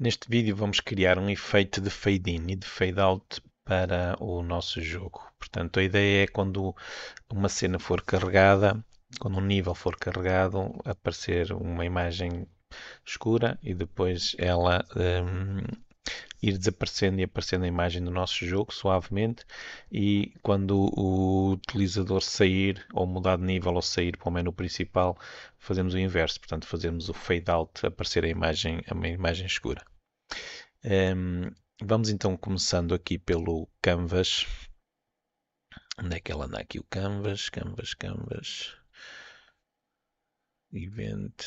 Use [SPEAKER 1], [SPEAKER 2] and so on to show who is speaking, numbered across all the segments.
[SPEAKER 1] Neste vídeo vamos criar um efeito de fade-in e de fade-out para o nosso jogo. Portanto, a ideia é quando uma cena for carregada, quando um nível for carregado, aparecer uma imagem escura e depois ela ir desaparecendo e aparecendo a imagem do nosso jogo suavemente, e quando o utilizador sair ou mudar de nível ou sair para o menu principal, fazemos o inverso, portanto fazemos o fade out, aparecer a imagem escura. Vamos então começando aqui pelo Canvas. Onde é que ela anda aqui? O Canvas, Canvas, Event,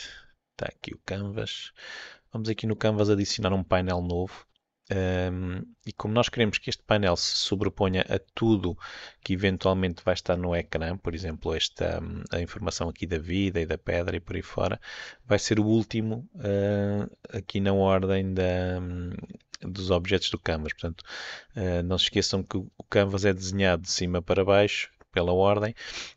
[SPEAKER 1] está aqui o Canvas. Vamos aqui no Canvas adicionar um painel novo. E como nós queremos que este painel se sobreponha a tudo que eventualmente vai estar no ecrã, por exemplo, a informação aqui da vida e da pedra e por aí fora, vai ser o último aqui na ordem dos objetos do Canvas. Portanto, não se esqueçam que o Canvas é desenhado de cima para baixo, pela ordem,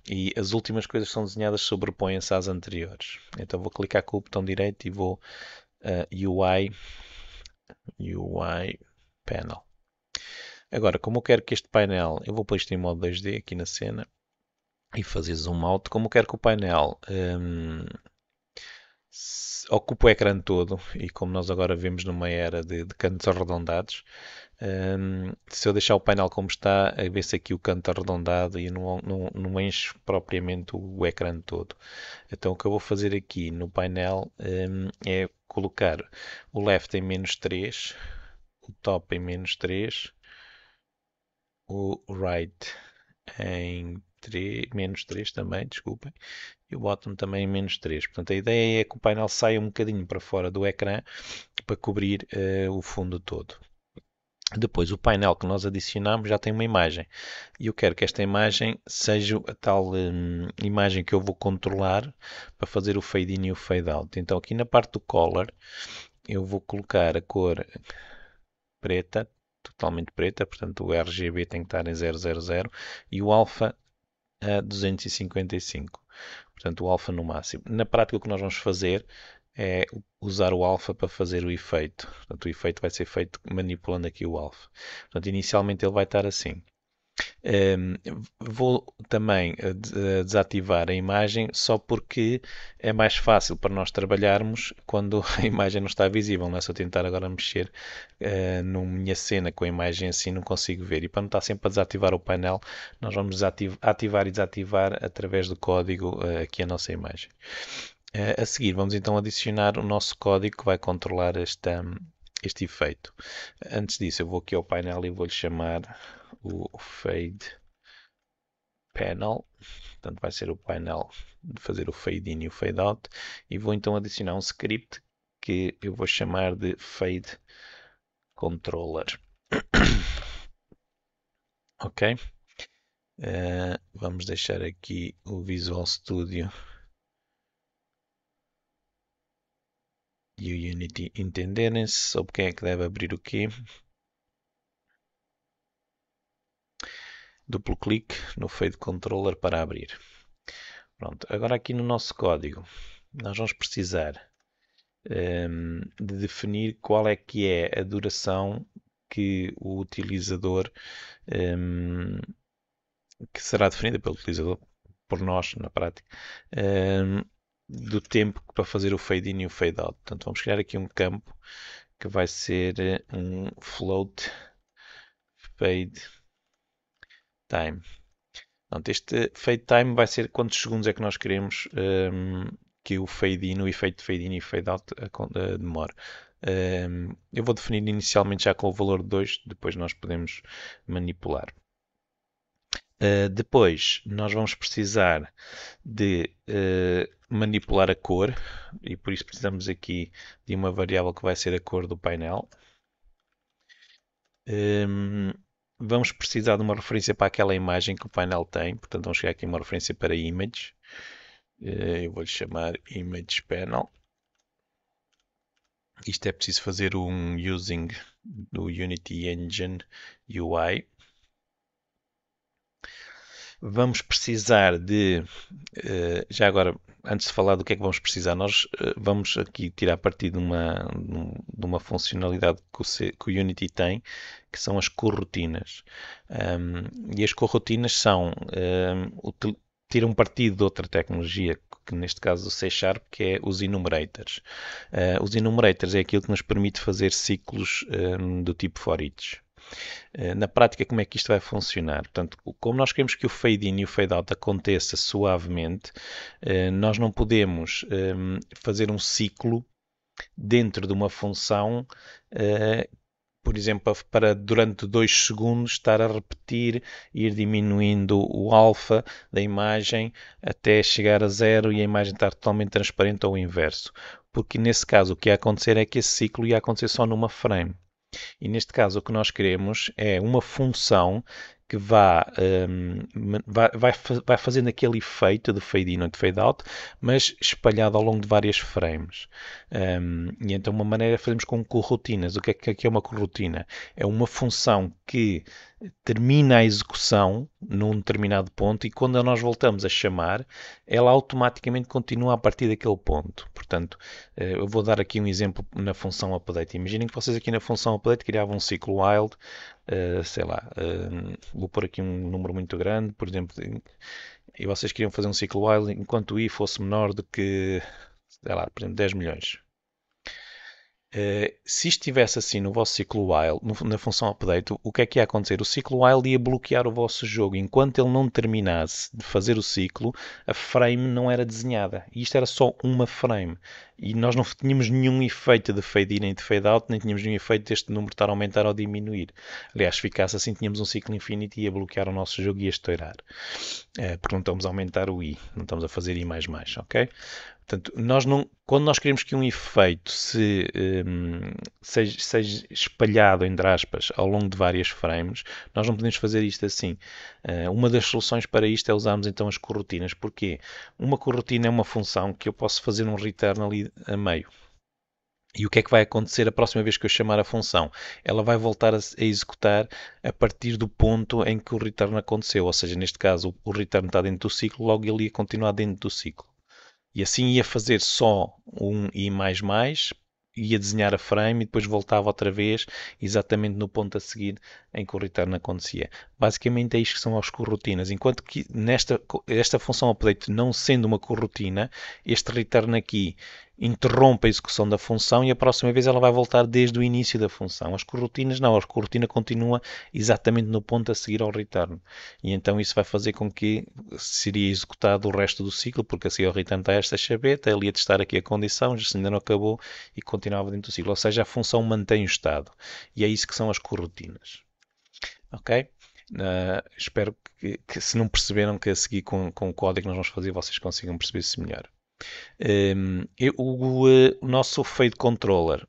[SPEAKER 1] e as últimas coisas que são desenhadas sobrepõem-se às anteriores. Então vou clicar com o botão direito e vou UI Panel. Agora, como eu quero que este painel, eu vou pôr isto em modo 2D aqui na cena e fazer zoom out, como eu quero que o painel ocupe o ecrã todo, e como nós agora vemos numa era de cantos arredondados, se eu deixar o painel como está, a ver se aqui o canto arredondado e não enche propriamente o ecrã todo. Então o que eu vou fazer aqui no painel é colocar o left em -3, o top em -3, o right em -3 também, desculpem, e o bottom também em -3. Portanto, a ideia é que o painel saia um bocadinho para fora do ecrã para cobrir o fundo todo. Depois, o painel que nós adicionamos já tem uma imagem, e eu quero que esta imagem seja a tal imagem que eu vou controlar para fazer o fade in e o fade out. Então, aqui na parte do color, eu vou colocar a cor preta, totalmente preta, portanto o RGB tem que estar em 000 e o alfa a 255. Portanto, o alfa no máximo. Na prática, o que nós vamos fazer é usar o alfa para fazer o efeito. Portanto, o efeito vai ser feito manipulando aqui o alfa. Portanto, inicialmente ele vai estar assim. Vou também desativar a imagem só porque é mais fácil para nós trabalharmos quando a imagem não está visível. Não é? Se eu tentar agora mexer na minha cena com a imagem assim, não consigo ver. E para não estar sempre a desativar o painel, nós vamos ativar e desativar através do código aqui a nossa imagem. A seguir, vamos então adicionar o nosso código que vai controlar este efeito. Antes disso, eu vou aqui ao painel e vou-lhe chamar o Fade Panel. Portanto, vai ser o painel de fazer o Fade In e o Fade Out. E vou então adicionar um script que eu vou chamar de Fade Controller. Ok? Vamos deixar aqui o Visual Studio e o Unity entenderem-se sobre quem é que deve abrir o quê. Duplo clique no Fade Controller para abrir. Pronto, agora aqui no nosso código nós vamos precisar de definir qual é que é a duração que o utilizador que será definida pelo utilizador, por nós na prática, do tempo para fazer o fade in e o fade out. Portanto, vamos criar aqui um campo que vai ser um float fade time. Portanto, este fade time vai ser quantos segundos é que nós queremos que o fade in, o efeito de fade in e fade out demore. Eu vou definir inicialmente já com o valor de 2, depois nós podemos manipular. Depois nós vamos precisar de manipular a cor, e por isso precisamos aqui de uma variável que vai ser a cor do painel. Vamos precisar de uma referência para aquela imagem que o painel tem, portanto vamos chegar aqui uma referência para image. Eu vou-lhe chamar image panel. Isto é preciso fazer um using do Unity Engine UI. Vamos precisar de, já agora, antes de falar do que é que vamos precisar, nós vamos aqui tirar partido de uma funcionalidade que o Unity tem, que são as coroutinas. E as coroutinas são, tiram partido de outra tecnologia, que neste caso o C Sharp, que é os enumerators. Os enumerators é aquilo que nos permite fazer ciclos do tipo for each. Na prática, como é que isto vai funcionar? Portanto, como nós queremos que o fade-in e o fade-out aconteça suavemente, nós não podemos fazer um ciclo dentro de uma função, por exemplo, para durante 2 segundos estar a repetir, ir diminuindo o alfa da imagem até chegar a zero e a imagem estar totalmente transparente ou o inverso. Porque nesse caso o que ia acontecer é que esse ciclo ia acontecer só numa frame. E neste caso o que nós queremos é uma função que vai fazendo aquele efeito de fade in ou de fade out, mas espalhado ao longo de várias frames. E então uma maneira é fazermos com coroutinas. O que é uma coroutina? É uma função que termina a execução num determinado ponto e quando nós voltamos a chamar, ela automaticamente continua a partir daquele ponto. Portanto, eu vou dar aqui um exemplo na função update. Imaginem que vocês aqui na função update criavam um ciclo while, sei lá, vou pôr aqui um número muito grande, por exemplo, e vocês queriam fazer um ciclo while enquanto i fosse menor do que, sei lá, por exemplo, 10 milhões. Se estivesse assim no vosso ciclo while, na função update, o que é que ia acontecer? O ciclo while ia bloquear o vosso jogo. Enquanto ele não terminasse de fazer o ciclo, a frame não era desenhada. E isto era só uma frame. E nós não tínhamos nenhum efeito de fade in nem de fade out, nem tínhamos nenhum efeito deste número estar a aumentar ou diminuir. Aliás, se ficasse assim, tínhamos um ciclo infinito e ia bloquear o nosso jogo e ia estourar. Porque não estamos a aumentar o i, não estamos a fazer i mais mais, ok? Portanto, quando nós queremos que um efeito seja espalhado, entre aspas, ao longo de várias frames, nós não podemos fazer isto assim. Uma das soluções para isto é usarmos então as coroutinas. Porquê? Uma coroutina é uma função que eu posso fazer um return ali a meio. E o que é que vai acontecer a próxima vez que eu chamar a função? Ela vai voltar a executar a partir do ponto em que o return aconteceu. Ou seja, neste caso, o return está dentro do ciclo, logo ele ia continuar dentro do ciclo. E assim ia fazer só um i mais mais, ia desenhar a frame e depois voltava outra vez exatamente no ponto a seguir em que o return acontecia. Basicamente é isto que são as coroutinas. Enquanto que esta função update não sendo uma coroutina, este return aqui interrompe a execução da função e a próxima vez ela vai voltar desde o início da função. As coroutinas não, a coroutina continua exatamente no ponto a seguir ao return. E então isso vai fazer com que seria executado o resto do ciclo, porque assim o return está esta chaveta, ele ia testar aqui a condição, se ainda não acabou e continuava dentro do ciclo. Ou seja, a função mantém o estado. E é isso que são as coroutinas. Ok? Espero que se não perceberam que a seguir com o código que nós vamos fazer, vocês consigam perceber isso melhor. O nosso fade controller,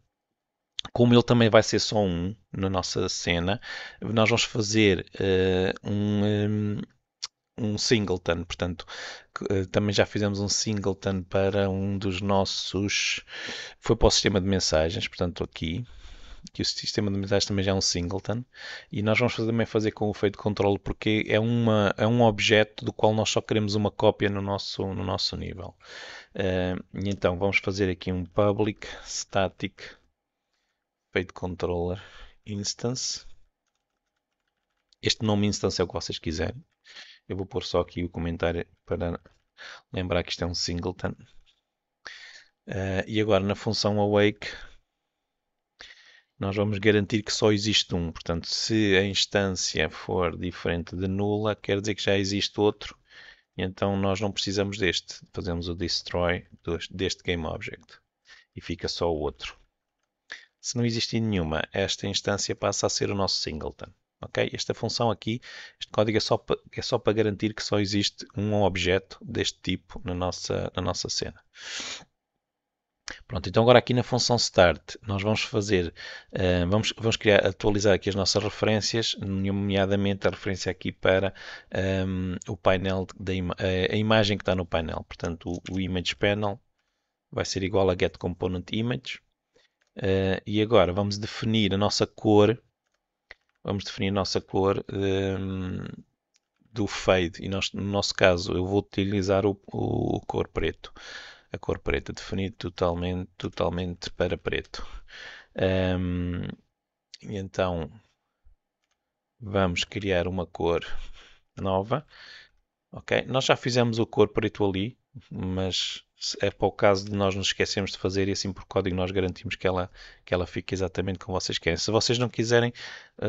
[SPEAKER 1] como ele também vai ser só um na nossa cena, nós vamos fazer um singleton, portanto, também já fizemos um singleton para um dos nossos, foi para o sistema de mensagens, portanto aqui, que o sistema de mensagens também já é um singleton, e nós vamos também fazer com o fade control, porque é um objeto do qual nós só queremos uma cópia no nosso nível. E então vamos fazer aqui um public static fade controller instance. Este nome instance é o que vocês quiserem. Eu vou pôr só aqui o comentário para lembrar que isto é um singleton. E agora na função awake nós vamos garantir que só existe um. Portanto, se a instância for diferente de nula, quer dizer que já existe outro. E então nós não precisamos deste. Fazemos o destroy deste GameObject. E fica só o outro. Se não existir nenhuma, esta instância passa a ser o nosso singleton. Okay? Esta função aqui, este código é só para garantir que só existe um objeto deste tipo na nossa cena. Pronto, então agora aqui na função start nós vamos fazer, vamos atualizar aqui as nossas referências, nomeadamente a referência aqui para o painel, a imagem que está no painel. Portanto, o image panel vai ser igual a getComponentImage. E agora vamos definir a nossa cor. Vamos definir a nossa cor do fade, e no nosso caso eu vou utilizar o cor preto, a cor preta, definido totalmente para preto. E então vamos criar uma cor nova. Ok, nós já fizemos o cor preto ali, mas é para o caso de nós nos esquecermos de fazer e assim por código nós garantimos que ela fique exatamente como vocês querem. Se vocês não quiserem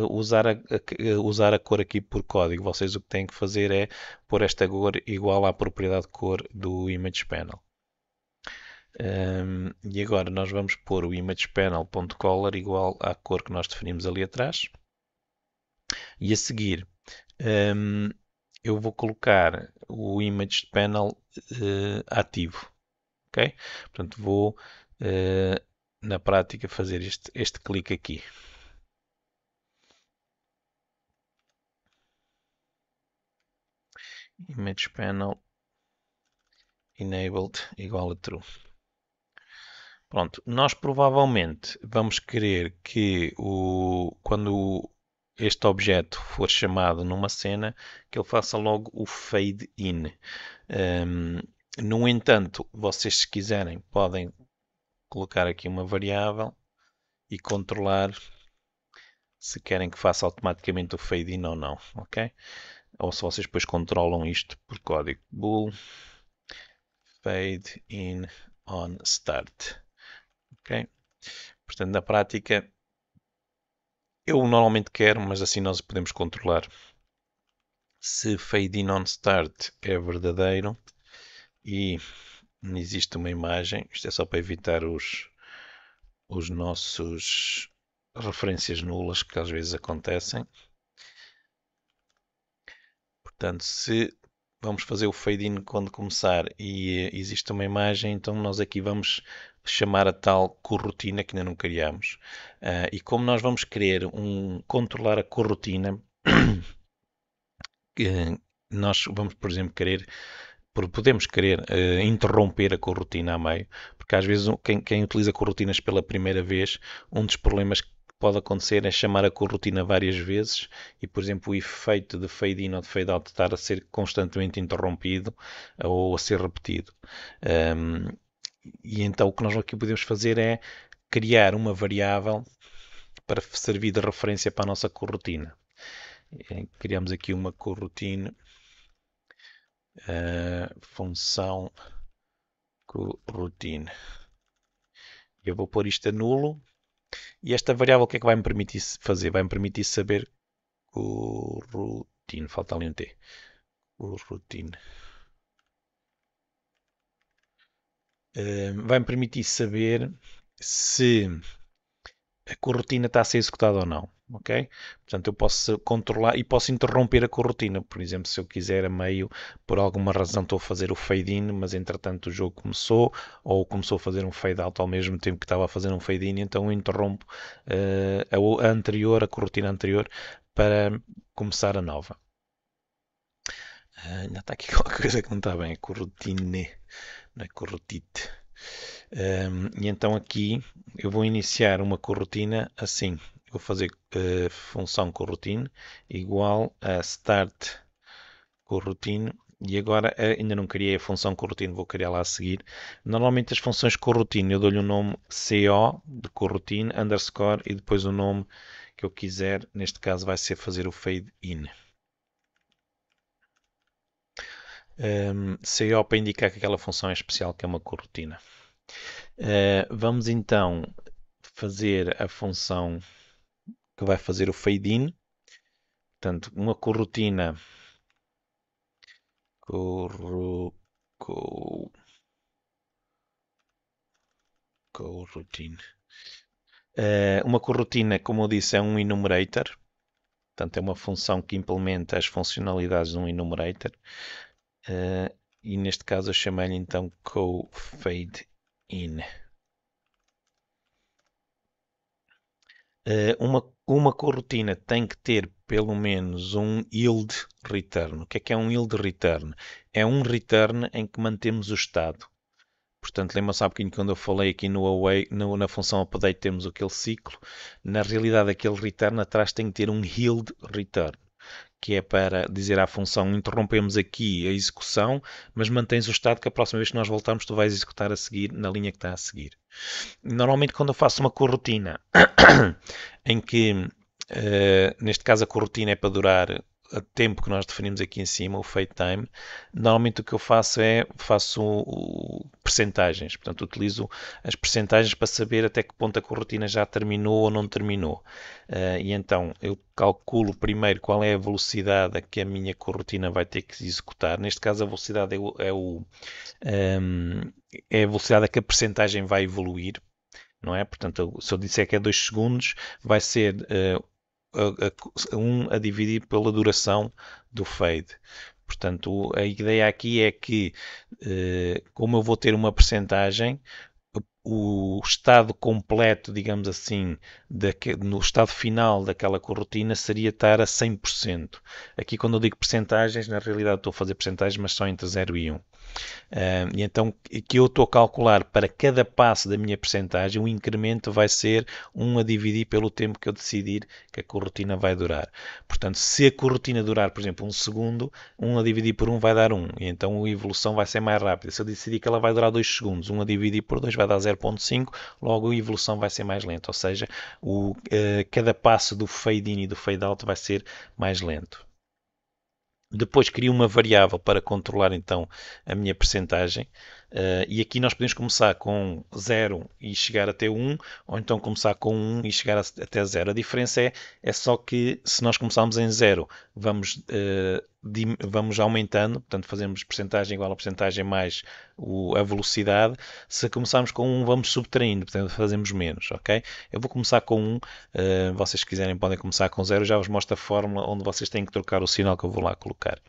[SPEAKER 1] usar a cor aqui por código, vocês o que têm que fazer é pôr esta cor igual à propriedade de cor do Image Panel. E agora nós vamos pôr o imagePanel.color igual à cor que nós definimos ali atrás. E a seguir, eu vou colocar o Image Panel ativo. Ok? Portanto, vou na prática fazer este clique aqui. Image Panel Enabled igual a True. Pronto, nós provavelmente vamos querer que quando este objeto for chamado numa cena, que ele faça logo o fade in. No entanto, vocês se quiserem podem colocar aqui uma variável e controlar se querem que faça automaticamente o fade in ou não, ok? Ou se vocês depois controlam isto por código bool fade in on start, ok? Portanto, na prática, eu normalmente quero, mas assim nós podemos controlar se fade in on start é verdadeiro e existe uma imagem. Isto é só para evitar os nossos referências nulas que às vezes acontecem. Portanto, se vamos fazer o fade in quando começar e existe uma imagem, então nós aqui vamos chamar a tal corrotina que ainda não criamos. E como nós vamos querer controlar a corrotina, nós vamos, por exemplo, podemos querer interromper a corrotina a meio, porque às vezes quem utiliza corrotinas pela primeira vez, um dos problemas que pode acontecer é chamar a corrotina várias vezes e, por exemplo, o efeito de fade in ou de fade out estar a ser constantemente interrompido ou a ser repetido. E então o que nós aqui podemos fazer é criar uma variável para servir de referência para a nossa corrotina. Criamos aqui uma coroutine, função coroutine. Eu vou pôr isto a nulo e esta variável o que é que vai me permitir fazer? Vai me permitir saber coroutine, falta ali um T. Coroutine. Vai me permitir saber se a corrotina está a ser executada ou não, ok? Portanto, eu posso controlar e posso interromper a corrotina. Por exemplo, se eu quiser a meio, por alguma razão estou a fazer o fade in, mas entretanto o jogo começou, ou começou a fazer um fade out ao mesmo tempo que estava a fazer um fade in, então eu interrompo a anterior, a corrotina anterior, para começar a nova. Ainda está aqui qualquer coisa que não está bem, a corrotine, não é corrotite. E então aqui eu vou iniciar uma corrotina assim. Vou fazer função coroutine igual a start coroutine. E agora ainda não criei a função coroutine, vou criar lá a seguir. Normalmente as funções coroutine eu dou-lhe o nome CO de coroutine, underscore e depois o nome que eu quiser. Neste caso vai ser fazer o fade in. CO para indicar que aquela função é especial, que é uma coroutine. Vamos então fazer a função que vai fazer o fade in. Portanto, uma coroutine coroutine. Uma coroutine, como eu disse, é um enumerator. Portanto, é uma função que implementa as funcionalidades de um enumerator. E neste caso eu chamei-lhe então coFadeIn. Uma coroutine tem que ter pelo menos um yield return. O que é um yield return? É um return em que mantemos o estado. Portanto, lembra-se há bocadinho quando eu falei aqui no away, na função update temos aquele ciclo. Na realidade, aquele return atrás tem que ter um yield return. que é para dizer à função interrompemos aqui a execução, mas mantens o estado que a próxima vez que nós voltarmos tu vais executar a seguir na linha que está a seguir. Normalmente quando eu faço uma corotina em que, neste caso a corotina é para durar a tempo que nós definimos aqui em cima, o fade time, normalmente o que eu faço é, percentagens, portanto utilizo as percentagens para saber até que ponto a corotina já terminou ou não terminou. E então eu calculo primeiro qual é a velocidade a que a minha corotina vai ter que executar, neste caso a velocidade é a velocidade a que a percentagem vai evoluir, não é? Portanto, se eu disser que é 2 segundos, vai ser 1 a dividir pela duração do fade. Portanto, a ideia aqui é que, como eu vou ter uma percentagem, o estado completo, digamos assim, no estado final daquela corotina seria estar a 100%. Aqui, quando eu digo percentagens, na realidade estou a fazer percentagens, mas só entre 0 e 1. E então, que eu estou a calcular para cada passo da minha percentagem, o incremento vai ser 1 a dividir pelo tempo que eu decidir que a corotina vai durar. Portanto, se a corotina durar, por exemplo, 1 segundo, 1 a dividir por 1 vai dar 1. E então a evolução vai ser mais rápida. Se eu decidir que ela vai durar 2 segundos, 1 a dividir por 2 vai dar 0,5, logo a evolução vai ser mais lenta. Ou seja, cada passo do fade in e do fade out vai ser mais lento. Depois crio uma variável para controlar então a minha percentagem. E aqui nós podemos começar com 0 e chegar até 1, ou então começar com 1 e chegar até 0. A diferença é só que se nós começarmos em 0, vamos aumentando, portanto fazemos percentagem igual a percentagem mais a velocidade. Se começarmos com 1, vamos subtraindo, portanto fazemos menos, ok? Eu vou começar com 1, vocês se quiserem podem começar com 0, já vos mostro a fórmula onde vocês têm que trocar o sinal que eu vou lá colocar.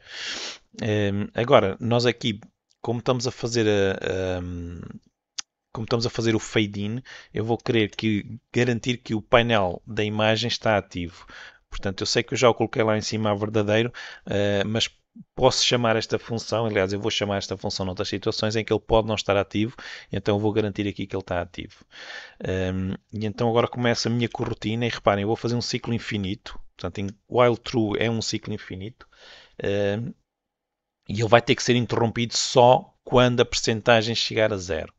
[SPEAKER 1] Agora, nós aqui, como estamos a fazer o fade-in, eu vou querer garantir que o painel da imagem está ativo. Portanto, eu sei que eu já o coloquei lá em cima a verdadeiro, mas posso chamar esta função, aliás, eu vou chamar esta função noutras situações em que ele pode não estar ativo, então eu vou garantir aqui que ele está ativo. E então agora começa a minha corotina e reparem, eu vou fazer um ciclo infinito, portanto, while true é um ciclo infinito, e ele vai ter que ser interrompido só quando a percentagem chegar a 0.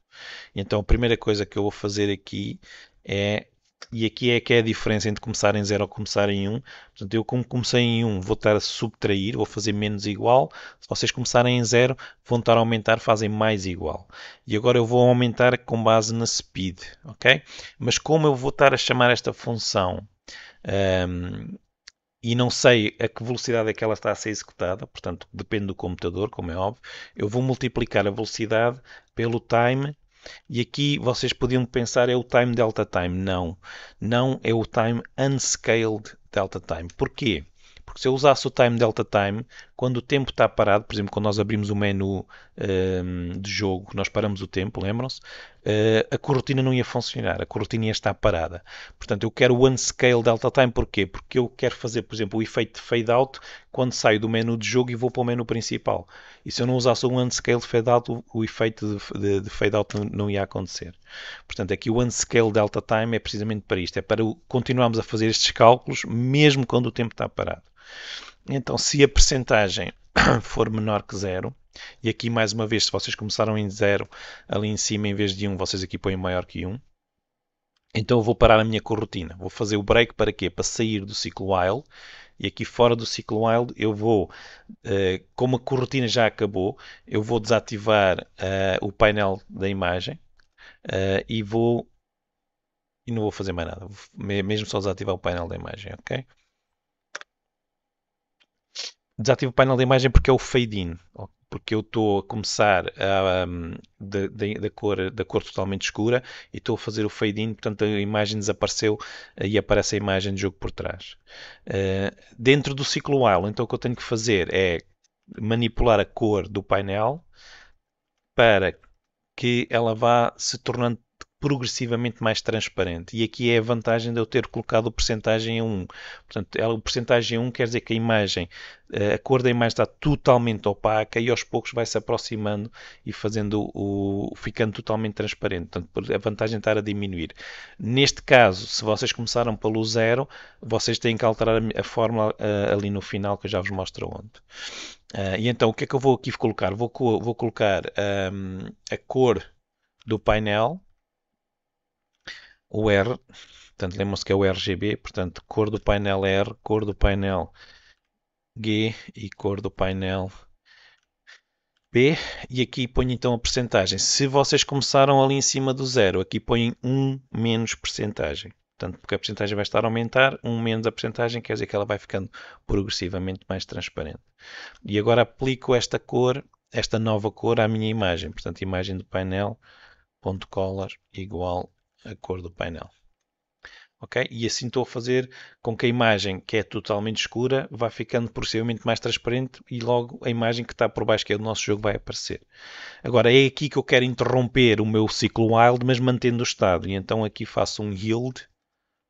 [SPEAKER 1] Então a primeira coisa que eu vou fazer aqui é, e aqui é que é a diferença entre começar em 0 ou começar em 1. Portanto, eu como comecei em 1 vou estar a subtrair, vou fazer menos igual. Se vocês começarem em 0, vão estar a aumentar, fazem mais igual. E agora eu vou aumentar com base na speed, ok? Mas como eu vou estar a chamar esta função e não sei a que velocidade é que ela está a ser executada, portanto depende do computador, como é óbvio, eu vou multiplicar a velocidade pelo time. E aqui vocês podiam pensar é o time delta time. Não, não é o time unscaled delta time. Porquê? Porque se eu usasse o time delta time, quando o tempo está parado, por exemplo, quando nós abrimos o menu de jogo, nós paramos o tempo, lembram-se? A corotina não ia funcionar, a corotina ia estar parada. Portanto, eu quero o unscaled delta time, porquê? Porque eu quero fazer, por exemplo, o efeito de fade out quando saio do menu de jogo e vou para o menu principal. E se eu não usasse o unscaled fade out, o efeito de fade out não ia acontecer. Portanto, aqui o unscaled delta time é precisamente para isto, é para continuarmos a fazer estes cálculos mesmo quando o tempo está parado. Então, se a percentagem for menor que 0, e aqui mais uma vez, se vocês começaram em 0, ali em cima em vez de 1, vocês aqui põem maior que 1, então eu vou parar a minha corotina. Vou fazer o break para quê? Para sair do ciclo while. E aqui fora do ciclo while eu vou, como a corotina já acabou, eu vou desativar o painel da imagem e não vou fazer mais nada. Mesmo só desativar o painel da imagem, ok? Desativo o painel da imagem porque é o fade-in, porque eu estou a começar da cor totalmente escura e estou a fazer o fade-in, portanto a imagem desapareceu e aparece a imagem de jogo por trás. Dentro do ciclo while, então o que eu tenho que fazer é manipular a cor do painel para que ela vá se tornando progressivamente mais transparente. E aqui é a vantagem de eu ter colocado o percentagem a 1. Portanto, o percentagem a 1 quer dizer que a imagem, a cor da imagem está totalmente opaca e aos poucos vai se aproximando e ficando totalmente transparente. Portanto, a vantagem é estar a diminuir. Neste caso, se vocês começaram pelo 0, vocês têm que alterar a fórmula ali no final, que eu já vos mostro onde. E então, o que é que eu vou aqui colocar? Vou colocar a cor do painel, o R, portanto, lembram-se que é o RGB, portanto, cor do painel R, cor do painel G e cor do painel B, e aqui ponho então a percentagem. Se vocês começaram ali em cima do 0, aqui põem 1 menos percentagem. Portanto, porque a percentagem vai estar a aumentar, 1 menos a percentagem quer dizer que ela vai ficando progressivamente mais transparente. E agora aplico esta cor, esta nova cor à minha imagem. Portanto, imagem do painel, ponto color, igual a cor do painel. Ok? E assim estou a fazer com que a imagem que é totalmente escura vá ficando progressivamente mais transparente e logo a imagem que está por baixo, que é do nosso jogo, vai aparecer. Agora é aqui que eu quero interromper o meu ciclo wild, mas mantendo o estado. E então aqui faço um yield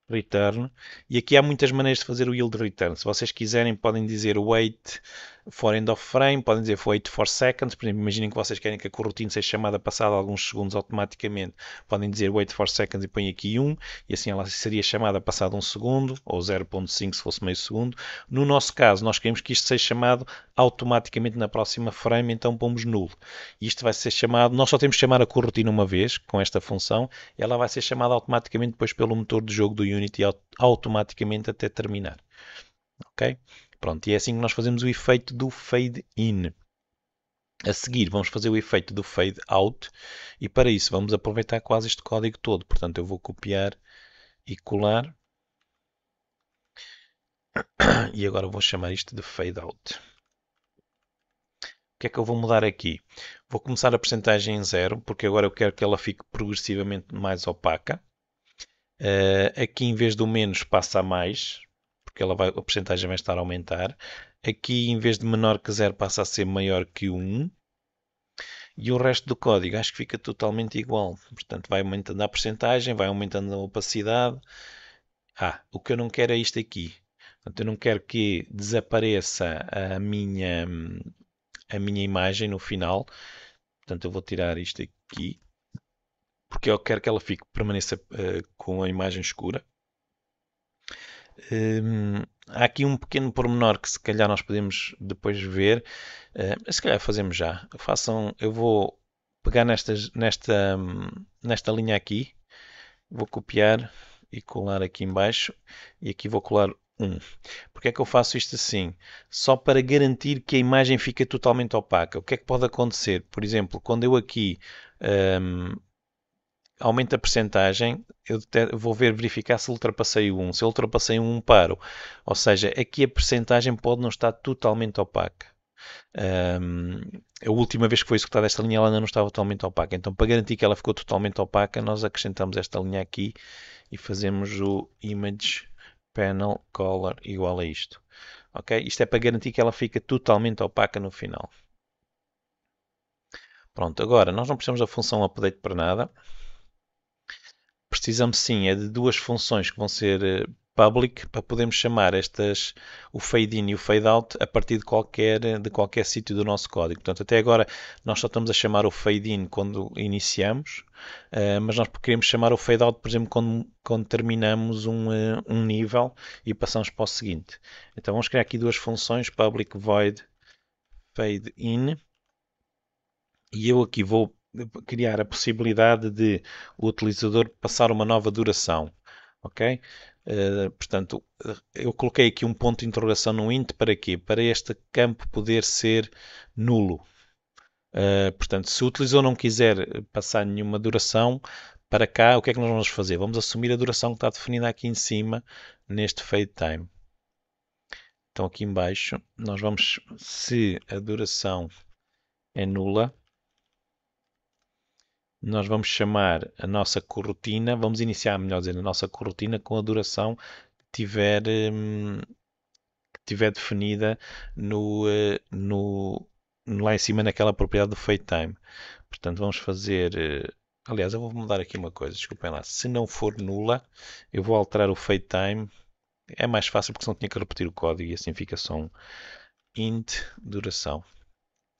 [SPEAKER 1] return. E aqui há muitas maneiras de fazer o yield return. Se vocês quiserem, podem dizer wait for end of frame, podem dizer wait for seconds. Por exemplo, imaginem que vocês querem que a coroutine seja chamada passada alguns segundos automaticamente. Podem dizer wait for seconds e põem aqui 1, e assim ela seria chamada passado 1 segundo, ou 0.5 se fosse meio segundo. No nosso caso, nós queremos que isto seja chamado automaticamente na próxima frame, então pomos nulo. Isto vai ser chamado, nós só temos que chamar a coroutine uma vez, com esta função, ela vai ser chamada automaticamente depois pelo motor de jogo do Unity automaticamente até terminar. Ok? Pronto, e é assim que nós fazemos o efeito do fade in. A seguir vamos fazer o efeito do fade out e para isso vamos aproveitar quase este código todo. Portanto, eu vou copiar e colar e agora vou chamar isto de fade out. O que é que eu vou mudar aqui? Vou começar a percentagem em 0, porque agora eu quero que ela fique progressivamente mais opaca. Aqui em vez do menos passa a mais, porque a percentagem vai estar a aumentar. Aqui em vez de menor que 0 passa a ser maior que 1. E o resto do código acho que fica totalmente igual. Portanto, vai aumentando a percentagem, vai aumentando a opacidade. O que eu não quero é isto aqui. Portanto, eu não quero que desapareça a minha imagem no final. Portanto, eu vou tirar isto aqui. Porque eu quero que ela permaneça com a imagem escura. Há aqui um pequeno pormenor que se calhar nós podemos depois ver, mas se calhar fazemos já. Eu vou pegar nesta linha aqui, vou copiar e colar aqui embaixo e aqui vou colar 1. Porque é que eu faço isto assim? Só para garantir que a imagem fica totalmente opaca. O que é que pode acontecer? Por exemplo, quando eu aqui aumento a percentagem, eu vou verificar se ultrapassei o 1. Se eu ultrapassei o 1, paro. Ou seja, aqui a percentagem pode não estar totalmente opaca. A última vez que foi executada esta linha, ela ainda não estava totalmente opaca. Então, para garantir que ela ficou totalmente opaca, nós acrescentamos esta linha aqui e fazemos o image panel color igual a isto. Ok? Isto é para garantir que ela fica totalmente opaca no final. Pronto, agora nós não precisamos da função update para nada. Precisamos sim de duas funções que vão ser public para podermos chamar o fade in e o fade out a partir de qualquer sítio do nosso código. Portanto, até agora nós só estamos a chamar o fade in quando iniciamos, mas nós queremos chamar o fade out, por exemplo, quando terminamos um nível e passamos para o seguinte. Então vamos criar aqui duas funções, public void fade in, e eu aqui vou criar a possibilidade de o utilizador passar uma nova duração, ok? Portanto, eu coloquei aqui um ponto de interrogação no int para quê? Para este campo poder ser nulo. Portanto, se o utilizador não quiser passar nenhuma duração para cá, o que é que nós vamos fazer? Vamos assumir a duração que está definida aqui em cima neste fade time. Então aqui em baixo, nós vamos, se a duração é nula, nós vamos chamar a nossa coroutine, vamos iniciar, melhor dizer, a nossa coroutine com a duração que tiver definida lá em cima naquela propriedade do fade time. Portanto, vamos fazer Aliás, eu vou mudar aqui uma coisa, desculpem lá. Se não for nula, eu vou alterar o fade time. É mais fácil porque senão tinha que repetir o código e assim fica só um int duração.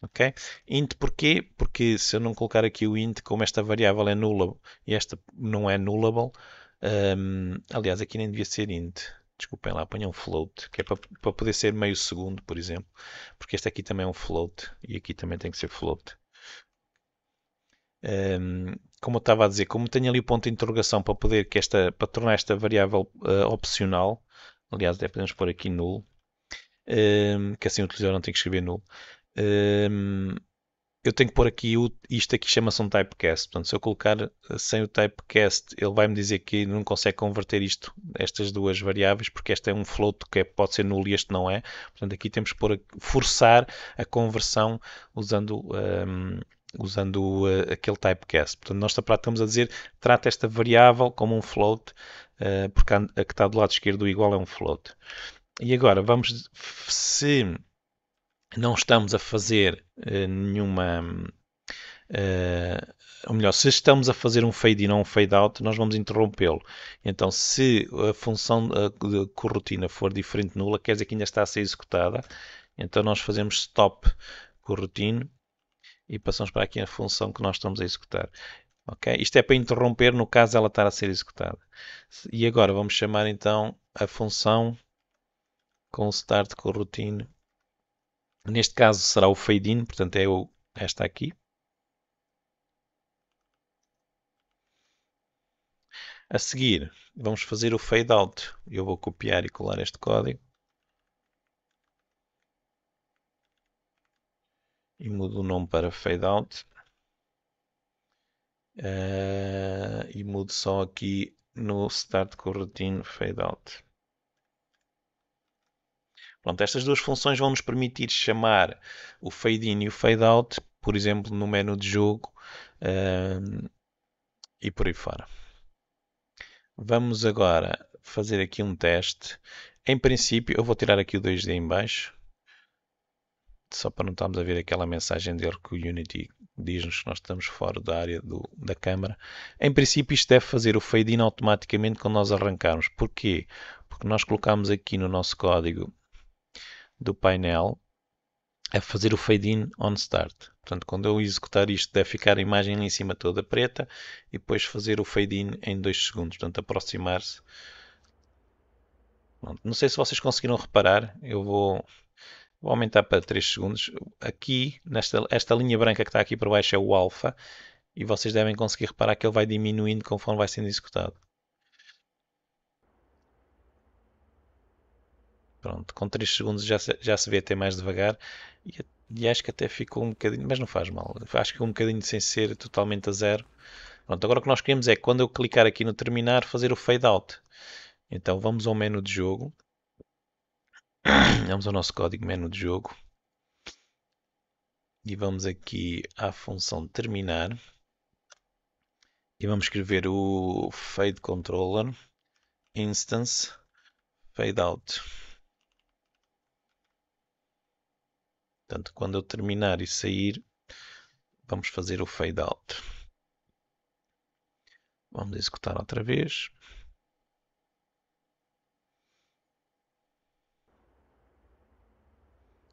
[SPEAKER 1] Ok? Int porquê? Porque se eu não colocar aqui o int, como esta variável é nula e esta não é nullable, aliás, aqui nem devia ser int. Desculpem lá, ponham um float, que é para poder ser meio segundo, por exemplo. Porque este aqui também é um float e aqui também tem que ser float. Como eu estava a dizer, como tenho ali o ponto de interrogação para poder para tornar esta variável opcional, aliás, até podemos pôr aqui null, que assim o utilizador não tem que escrever null. Um, eu tenho que pôr aqui isto aqui chama-se um typecast. Portanto, se eu colocar sem o typecast, ele vai me dizer que não consegue converter estas duas variáveis, porque este é um float que pode ser nulo e este não é. Portanto, aqui temos que forçar a conversão usando, usando aquele typecast. Portanto, nós estamos a dizer trata esta variável como um float, porque a que está do lado esquerdo do igual é um float. E agora, se não estamos a fazer nenhuma. Ou melhor, se estamos a fazer um fade in ou um fade out, nós vamos interrompê-lo. Então, se a função de corotina for diferente de nula, quer dizer que ainda está a ser executada. Então, nós fazemos stop coroutine e passamos para aqui a função que nós estamos a executar. Ok? Isto é para interromper no caso ela estar a ser executada. E agora vamos chamar então a função com start coroutine. Neste caso será o fade in, portanto é esta aqui. A seguir, vamos fazer o fade out. Eu vou copiar e colar este código. E mudo o nome para fade out. E mudo só aqui no start coroutine fade out. Pronto, estas duas funções vão nos permitir chamar o fade in e o fade out, por exemplo, no menu de jogo e por aí fora. Vamos agora fazer aqui um teste. Em princípio, eu vou tirar aqui o 2D em baixo, só para não estarmos a ver aquela mensagem de erro que o Unity diz-nos que nós estamos fora da área da câmara. Em princípio, isto deve fazer o fade-in automaticamente quando nós arrancarmos. Porquê? Porque nós colocamos aqui no nosso código do painel a fazer o fade-in on start. Portanto, quando eu executar isto, deve ficar a imagem ali em cima toda preta e depois fazer o fade-in em 2 segundos. Portanto, aproximar-se. Não sei se vocês conseguiram reparar. Vou aumentar para 3 segundos. Aqui, esta linha branca que está aqui por baixo é o alfa. E vocês devem conseguir reparar que ele vai diminuindo conforme vai sendo executado. Pronto, com 3 segundos já se vê até mais devagar. E acho que até ficou um bocadinho, mas não faz mal. Acho que ficou um bocadinho sem ser totalmente a zero. Pronto, agora o que nós queremos é, quando eu clicar aqui no terminar, fazer o fade out. Então vamos ao menu de jogo. Vamos ao nosso código menu de jogo. E vamos aqui à função terminar. E vamos escrever o fade controller instance fade out. Portanto, quando eu terminar e sair, vamos fazer o fade out. Vamos executar outra vez.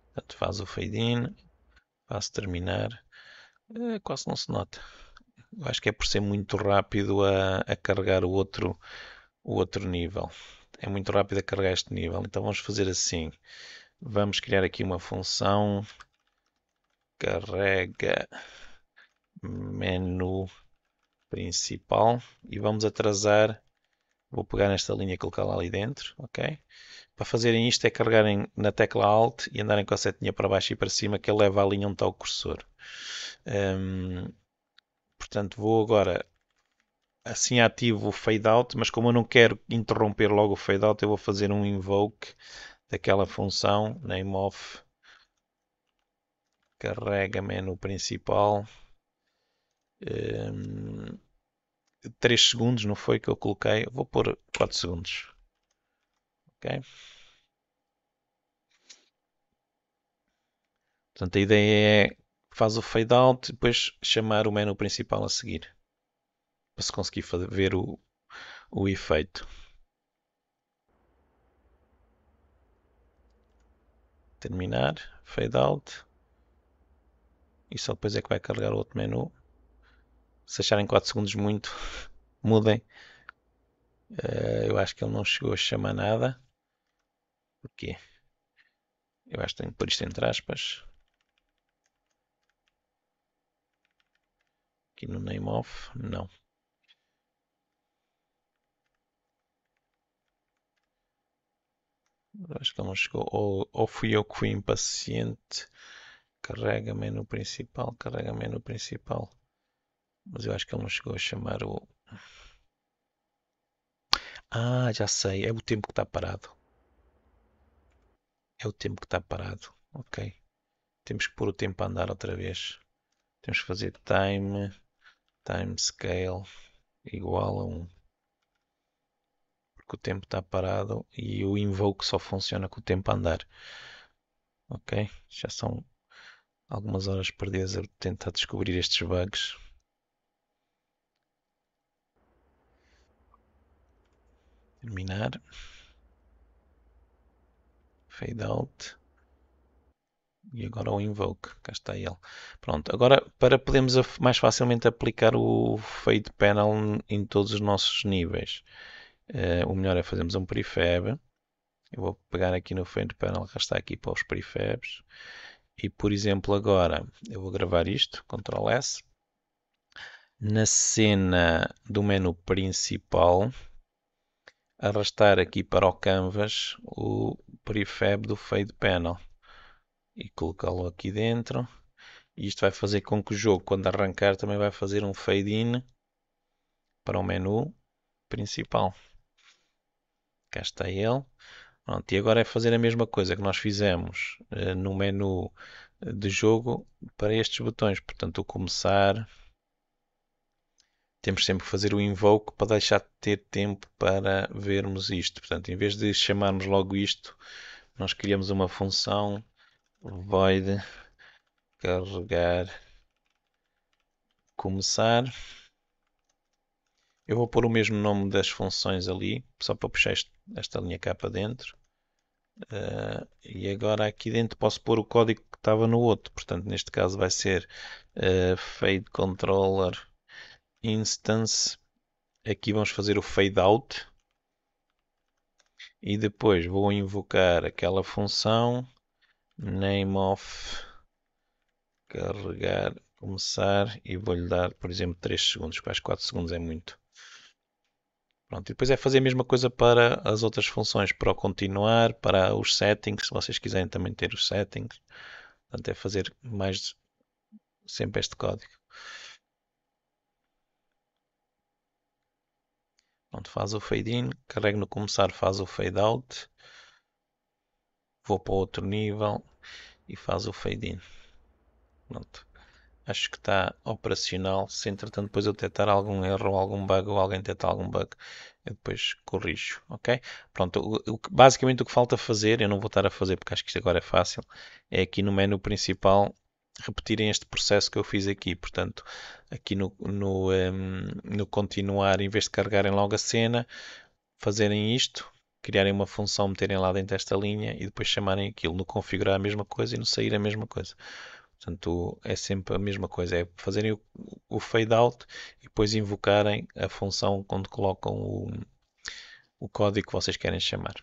[SPEAKER 1] Portanto, faz o fade in, faz terminar. Quase não se nota. Eu acho que é por ser muito rápido a carregar o outro nível. É muito rápido a carregar este nível. Então vamos fazer assim. Vamos criar aqui uma função carrega menu principal e vamos atrasar. Vou pegar nesta linha e colocá-la ali dentro, ok? Para fazerem isto é carregarem na tecla Alt e andarem com a setinha para baixo e para cima que ele leva a linha onde está o cursor. Portanto, vou agora assim ativo o fade out, mas como eu não quero interromper logo o fade out, eu vou fazer um invoke daquela função nameOf carrega menu principal. 3 segundos, não foi que eu coloquei? Vou pôr 4 segundos. Ok? Portanto, a ideia é faz o fade out e depois chamar o menu principal a seguir. para se conseguir ver o efeito. Terminar, fade out, e só depois é que vai carregar o outro menu. Se acharem 4 segundos muito, mudem. Eu acho que ele não chegou a chamar nada. Porquê? Eu acho que tenho que pôr isto entre aspas. Aqui no name of, não. Eu acho que ele não chegou. Ou fui eu que fui impaciente. Carrega menu principal, carrega menu principal. Mas eu acho que ele não chegou a chamar o. Ah, já sei. É o tempo que está parado. É o tempo que está parado. Ok. Temos que pôr o tempo a andar outra vez. Temos que fazer time scale igual a 1. Porque o tempo está parado e o invoke só funciona com o tempo a andar. Ok? Já são algumas horas perdidas a tentar descobrir estes bugs. Terminar. Fade out. E agora o invoke. Cá está ele. Pronto. Agora, para podermos mais facilmente aplicar o fade panel em todos os nossos níveis, o melhor é fazermos um prefab. Eu vou pegar aqui no fade panel, cá está aqui para os prefabs. E, por exemplo, agora eu vou gravar isto, Ctrl S. Na cena do menu principal, arrastar aqui para o canvas o prefab do fade panel e colocá-lo aqui dentro. E isto vai fazer com que o jogo, quando arrancar, também vai fazer um fade in para o menu principal. Cá está ele. Pronto, e agora é fazer a mesma coisa que nós fizemos no menu de jogo para estes botões. Portanto, o começar, temos sempre que fazer o invoke para deixar de ter tempo para vermos isto. Portanto, em vez de chamarmos logo isto, nós criamos uma função void carregar começar. Eu vou pôr o mesmo nome das funções ali, só para puxar esta linha cá para dentro. E agora aqui dentro posso pôr o código que estava no outro. Portanto, neste caso vai ser fade controller instance. Aqui vamos fazer o fade out. E depois vou invocar aquela função name of carregar, começar e vou-lhe dar, por exemplo, 3 segundos, quase 4 segundos é muito. Pronto, e depois é fazer a mesma coisa para as outras funções, para o continuar, para os settings, se vocês quiserem também ter os settings. Portanto, é fazer mais sempre este código. Pronto, faz o fade in, carrego no começar, faz o fade out, vou para outro nível e faz o fade in. Pronto. Acho que está operacional. Se entretanto depois eu detectar algum erro ou algum bug ou alguém detectar algum bug, eu depois corrijo, ok? Pronto, basicamente o que falta fazer, eu não vou estar a fazer porque acho que isto agora é fácil, é aqui no menu principal repetirem este processo que eu fiz aqui. Portanto, aqui no continuar, em vez de carregarem logo a cena, fazerem isto, criarem uma função, meterem lá dentro desta linha e depois chamarem aquilo. No configurar a mesma coisa e no sair a mesma coisa. Portanto, é sempre a mesma coisa, é fazerem o fade out e depois invocarem a função quando colocam o código que vocês querem chamar.